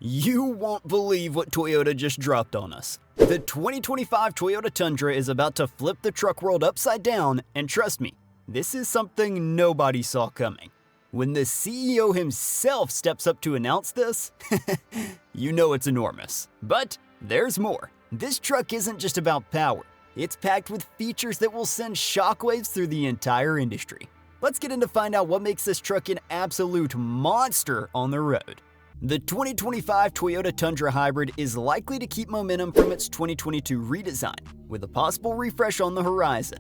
You won't believe what Toyota just dropped on us. The 2025 Toyota Tundra is about to flip the truck world upside down, and trust me, this is something nobody saw coming. When the CEO himself steps up to announce this, you know it's enormous. But there's more. This truck isn't just about power. It's packed with features that will send shockwaves through the entire industry. Let's get in to find out what makes this truck an absolute monster on the road. The 2025 Toyota Tundra Hybrid is likely to keep momentum from its 2022 redesign, with a possible refresh on the horizon.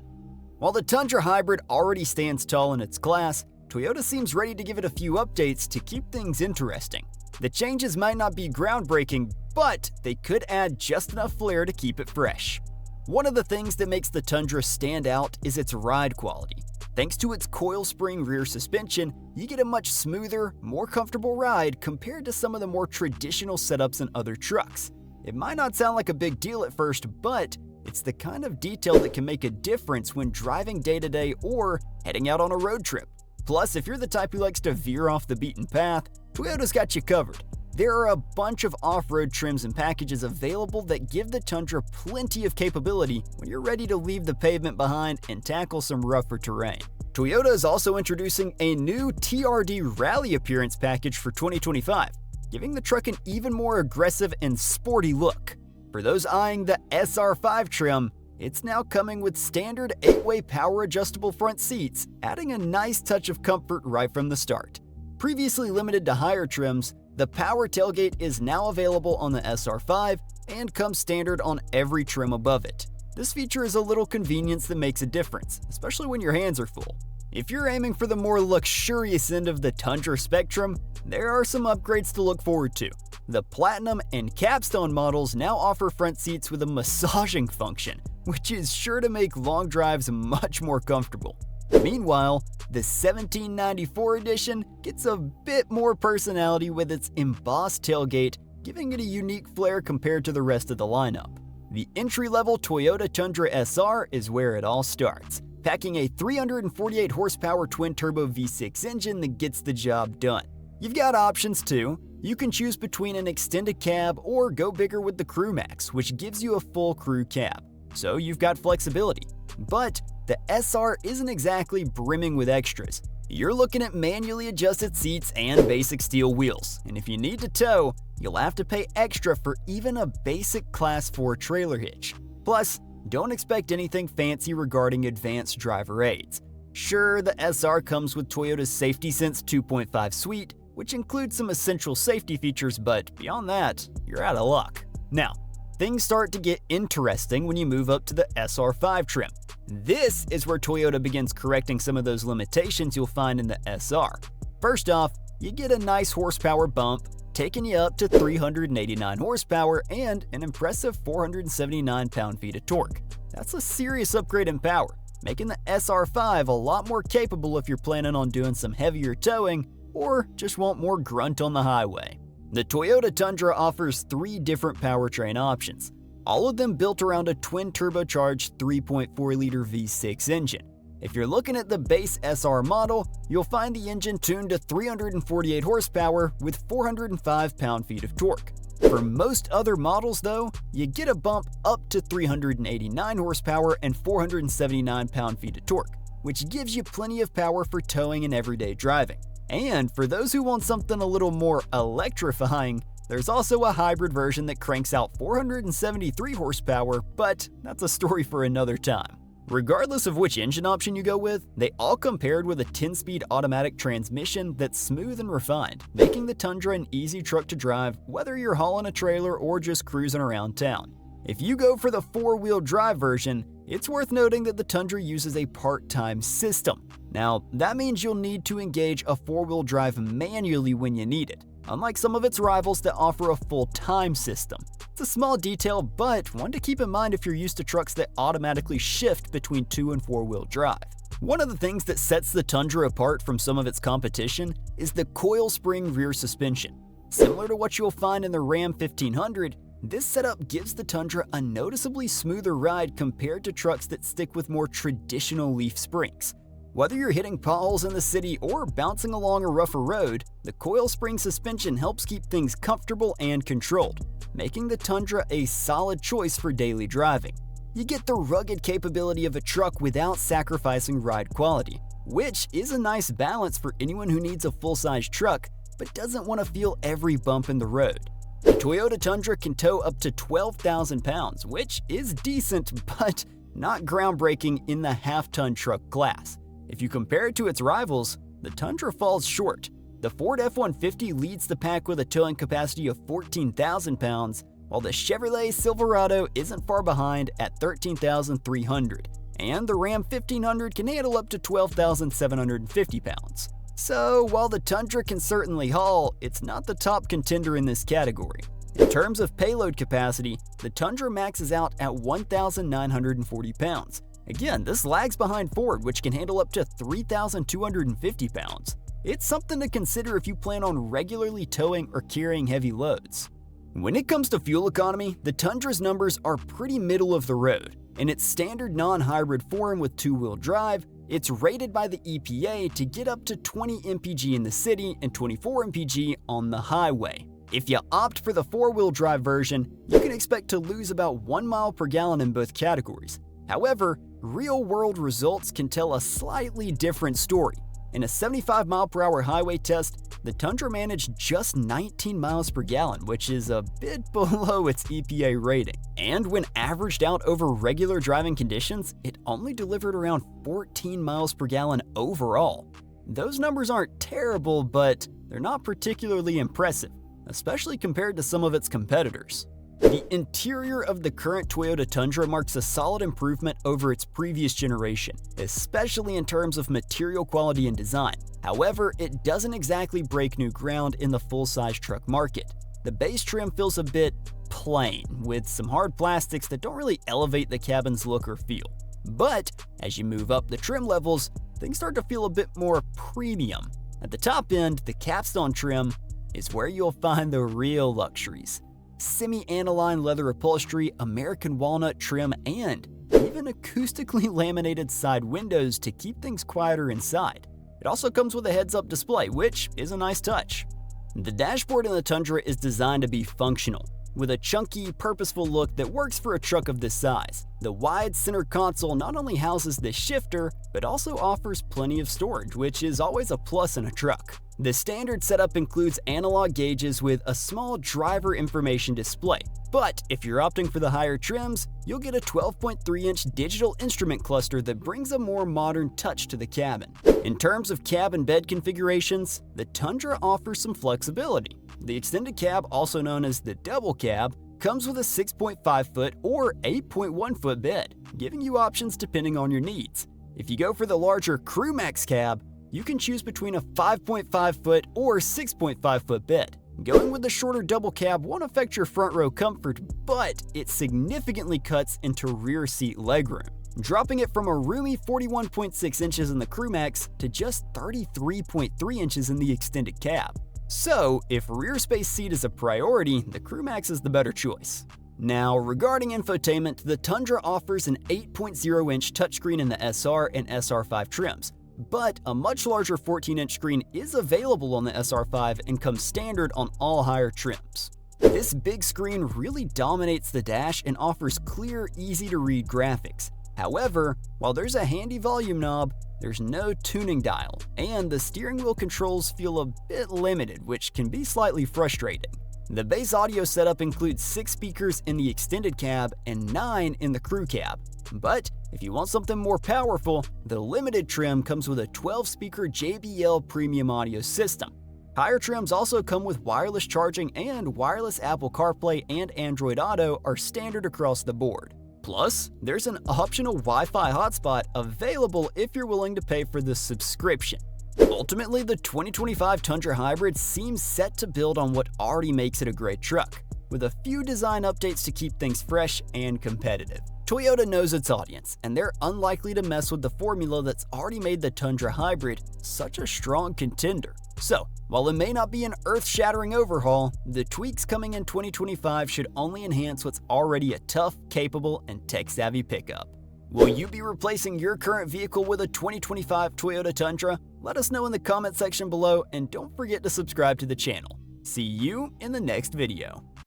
While the Tundra Hybrid already stands tall in its class, Toyota seems ready to give it a few updates to keep things interesting. The changes might not be groundbreaking, but they could add just enough flair to keep it fresh. One of the things that makes the Tundra stand out is its ride quality. Thanks to its coil spring rear suspension, you get a much smoother, more comfortable ride compared to some of the more traditional setups in other trucks. It might not sound like a big deal at first, but it's the kind of detail that can make a difference when driving day to day or heading out on a road trip. Plus, if you're the type who likes to veer off the beaten path, Toyota's got you covered. There are a bunch of off-road trims and packages available that give the Tundra plenty of capability when you're ready to leave the pavement behind and tackle some rougher terrain. Toyota is also introducing a new TRD Rally Appearance package for 2025, giving the truck an even more aggressive and sporty look. For those eyeing the SR5 trim, it's now coming with standard 8-way power-adjustable front seats, adding a nice touch of comfort right from the start. Previously limited to higher trims, the power tailgate is now available on the SR5 and comes standard on every trim above it. This feature is a little convenience that makes a difference, especially when your hands are full. If you're aiming for the more luxurious end of the Tundra spectrum, there are some upgrades to look forward to. The Platinum and Capstone models now offer front seats with a massaging function, which is sure to make long drives much more comfortable. Meanwhile, the 1794 edition gets a bit more personality with its embossed tailgate, giving it a unique flair compared to the rest of the lineup. The entry-level Toyota Tundra SR is where it all starts, packing a 348 horsepower twin-turbo V6 engine that gets the job done. You've got options too. You can choose between an extended cab or go bigger with the Crew Max, which gives you a full crew cab. So you've got flexibility. But the SR isn't exactly brimming with extras. You're looking at manually adjusted seats and basic steel wheels, and if you need to tow, you'll have to pay extra for even a basic Class 4 trailer hitch. Plus, don't expect anything fancy regarding advanced driver aids. Sure, the SR comes with Toyota's Safety Sense 2.5 suite, which includes some essential safety features, but beyond that, you're out of luck. Now, things start to get interesting when you move up to the SR5 trim. This is where Toyota begins correcting some of those limitations you'll find in the SR. First off, you get a nice horsepower bump, taking you up to 389 horsepower and an impressive 479 pound-feet of torque. That's a serious upgrade in power, making the SR5 a lot more capable if you're planning on doing some heavier towing or just want more grunt on the highway. The Toyota Tundra offers 3 different powertrain options, all of them built around a twin-turbocharged 3.4-liter V6 engine. If you're looking at the base SR model, you'll find the engine tuned to 348 horsepower with 405 pound-feet of torque. For most other models though, you get a bump up to 389 horsepower and 479 pound-feet of torque, which gives you plenty of power for towing and everyday driving. And for those who want something a little more electrifying, there's also a hybrid version that cranks out 473 horsepower, but that's a story for another time. Regardless of which engine option you go with, they all come paired with a 10-speed automatic transmission that's smooth and refined, making the Tundra an easy truck to drive whether you're hauling a trailer or just cruising around town. If you go for the 4-wheel drive version, it's worth noting that the Tundra uses a part-time system. Now, that means you'll need to engage a 4-wheel drive manually when you need it, unlike some of its rivals that offer a full-time system. It's a small detail, but one to keep in mind if you're used to trucks that automatically shift between 2- and 4-wheel drive. One of the things that sets the Tundra apart from some of its competition is the coil spring rear suspension. Similar to what you'll find in the Ram 1500, this setup gives the Tundra a noticeably smoother ride compared to trucks that stick with more traditional leaf springs. Whether you're hitting potholes in the city or bouncing along a rougher road, the coil spring suspension helps keep things comfortable and controlled, making the Tundra a solid choice for daily driving. You get the rugged capability of a truck without sacrificing ride quality, which is a nice balance for anyone who needs a full-size truck but doesn't want to feel every bump in the road. The Toyota Tundra can tow up to 12,000 pounds, which is decent but not groundbreaking in the half-ton truck class. If you compare it to its rivals, the Tundra falls short. The Ford F-150 leads the pack with a towing capacity of 14,000 pounds, while the Chevrolet Silverado isn't far behind at 13,300, and the Ram 1500 can handle up to 12,750 pounds. So, while the Tundra can certainly haul, it's not the top contender in this category. In terms of payload capacity, the Tundra maxes out at 1,940 pounds. Again, this lags behind Ford, which can handle up to 3,250 pounds. It's something to consider if you plan on regularly towing or carrying heavy loads. When it comes to fuel economy, the Tundra's numbers are pretty middle of the road. In its standard non-hybrid form with two-wheel drive, it's rated by the EPA to get up to 20 mpg in the city and 24 mpg on the highway. If you opt for the four-wheel drive version, you can expect to lose about 1 mile per gallon in both categories. However, real-world results can tell a slightly different story. In a 75 mile/hour highway test, the Tundra managed just 19 miles per gallon, which is a bit below its EPA rating. And when averaged out over regular driving conditions, it only delivered around 14 miles per gallon overall. Those numbers aren't terrible, but they're not particularly impressive, especially compared to some of its competitors. The interior of the current Toyota Tundra marks a solid improvement over its previous generation, especially in terms of material quality and design. However, it doesn't exactly break new ground in the full-size truck market. The base trim feels a bit plain, with some hard plastics that don't really elevate the cabin's look or feel. But as you move up the trim levels, things start to feel a bit more premium. At the top end, the capstone trim is where you'll find the real luxuries. Semi-aniline leather upholstery, American walnut trim, and even acoustically laminated side windows to keep things quieter inside. It also comes with a heads-up display, which is a nice touch. The dashboard in the Tundra is designed to be functional, with a chunky, purposeful look that works for a truck of this size. The wide center console not only houses the shifter, but also offers plenty of storage, which is always a plus in a truck. The standard setup includes analog gauges with a small driver information display, but if you're opting for the higher trims, you'll get a 12.3-inch digital instrument cluster that brings a more modern touch to the cabin. In terms of cab and bed configurations, the Tundra offers some flexibility. The extended cab, also known as the double cab, comes with a 6.5-foot or 8.1-foot bed, giving you options depending on your needs. If you go for the larger Crew Max cab, you can choose between a 5.5-foot or 6.5-foot bed. Going with the shorter double cab won't affect your front row comfort, but it significantly cuts into rear seat legroom, dropping it from a roomy 41.6 inches in the Crew Max to just 33.3 inches in the extended cab. So, if rear space seat is a priority, the Crew Max is the better choice. Now, regarding infotainment, the Tundra offers an 8.0-inch touchscreen in the SR and SR5 trims, but a much larger 14-inch screen is available on the SR5 and comes standard on all higher trims. This big screen really dominates the dash and offers clear, easy-to-read graphics. However, while there's a handy volume knob, there's no tuning dial, and the steering wheel controls feel a bit limited, which can be slightly frustrating. The base audio setup includes 6 speakers in the extended cab and 9 in the crew cab. But if you want something more powerful, the limited trim comes with a 12-speaker JBL premium audio system. Higher trims also come with wireless charging, and wireless Apple CarPlay and Android Auto are standard across the board. Plus, there's an optional Wi-Fi hotspot available if you're willing to pay for the subscription. Ultimately, the 2025 Tundra Hybrid seems set to build on what already makes it a great truck, with a few design updates to keep things fresh and competitive. Toyota knows its audience, and they're unlikely to mess with the formula that's already made the Tundra Hybrid such a strong contender. So, while it may not be an earth-shattering overhaul, the tweaks coming in 2025 should only enhance what's already a tough, capable, and tech-savvy pickup. Will you be replacing your current vehicle with a 2025 Toyota Tundra? Let us know in the comment section below, and don't forget to subscribe to the channel. See you in the next video.